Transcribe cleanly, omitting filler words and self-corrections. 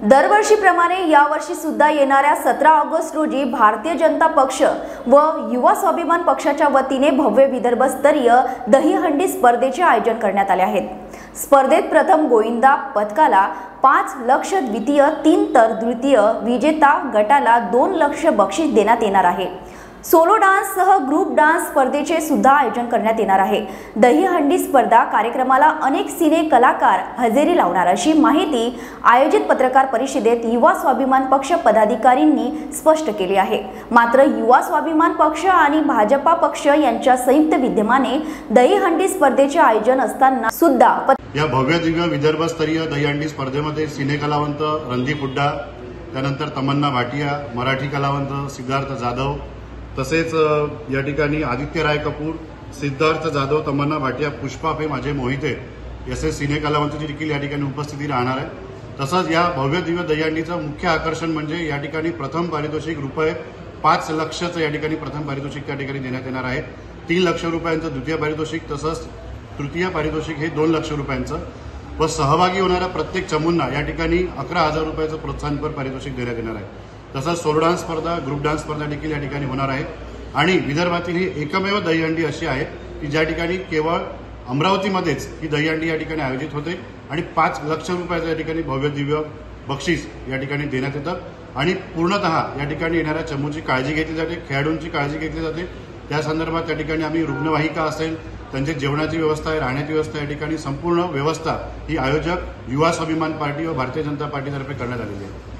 दरवर्षीप्रमाणे यावर्षी सुद्धा येणाऱ्या 17 ऑगस्ट रोजी भारतीय जनता पक्ष व युवा स्वाभिमान पक्षाच्या वतीने भव्य विदर्भस्तरीय दहीहंडी स्पर्धेचे आयोजन करण्यात आले आहे। स्पर्धेत प्रथम गोविंदा पथकाला 5 लक्ष, द्वितीय 3 तर तृतीय विजेता गटाला 2 लक्ष बक्षीस देण्यात येणार आहे। सोलो डान्स सह ग्रुप डान्स स्पर्धेचे सुद्धा आयोजन करण्यात येणार आहे। दहीहंडी स्पर्धा कार्यक्रमाला अनेक सिने कलाकार हजेरी लावणार अशी माहिती आयोजित पत्रकार परिषदेत युवा स्वाभिमान पक्ष पदाधिकाऱ्यांनी स्पष्ट केली आहे। मात्र युवा स्वाभिमान पक्ष आणि भाजपा पक्ष यांच्या संयुक्त विद्यमाने दहीहंडी स्पर्धेचे आयोजन असताना सुद्धा या भव्य दिव्य विदर्भस्तरीय दहीहंडी स्पर्धेमध्ये सिने कलावंत रणदीप हुड्डा, त्यानंतर तमन्ना भाटिया, मराठी कलावंत सिद्धार्थ जाधव, तसेच या ठिकाणी आदित्य राय कपूर, सिद्धार्थ जाधव, तमन्ना भाटिया, पुष्पा फेम, अजय मोहिते असे सिने कलावंतांची देखील या ठिकाणी उपस्थिती राहणार आहे। तसंच या भव्य दिव्य दहीहंडीचं मुख्य आकर्षण म्हणजे या ठिकाणी प्रथम पारितोषिक रुपये 5 लक्षचं या ठिकाणी प्रथम पारितोषिक त्या ठिकाणी देण्यात येणार आहे। 3 लक्ष रुपयांचं द्वितीय पारितोषिक, तसंच तृतीय पारितोषिक हे 2 लक्ष रुपयांचं व सहभागी होणाऱ्या प्रत्येक चमूंना या ठिकाणी 11,000 रुपयाचं प्रोत्साहनपर पारितोषिक देण्यात येणार आहे। तसंच सोलो डान्स स्पर्धा, ग्रुप डान्स स्पर्धा देखील या ठिकाणी होणार आहे आणि विदर्भातील ही एकमेव दहीहंडी अशी आहे की ज्या ठिकाणी केवळ अमरावतीमध्येच ही दहीहंडी या ठिकाणी आयोजित होते आणि 5 लक्ष रुपयाचं या ठिकाणी भव्य दिव्य बक्षीस या ठिकाणी देण्यात येतं आणि पूर्णतः या ठिकाणी येणाऱ्या चमूची काळजी घेतली जाते, खेळाडूंची काळजी घेतली जाते। त्या संदर्भात त्या ठिकाणी आम्ही रुग्णवाहिका असेल, त्यांची जेवणाची व्यवस्था आहे, राहण्याची व्यवस्था, या ठिकाणी संपूर्ण व्यवस्था ही आयोजक युवा स्वाभिमान पार्टी व भारतीय जनता पार्टीतर्फे करण्यात आलेली आहे।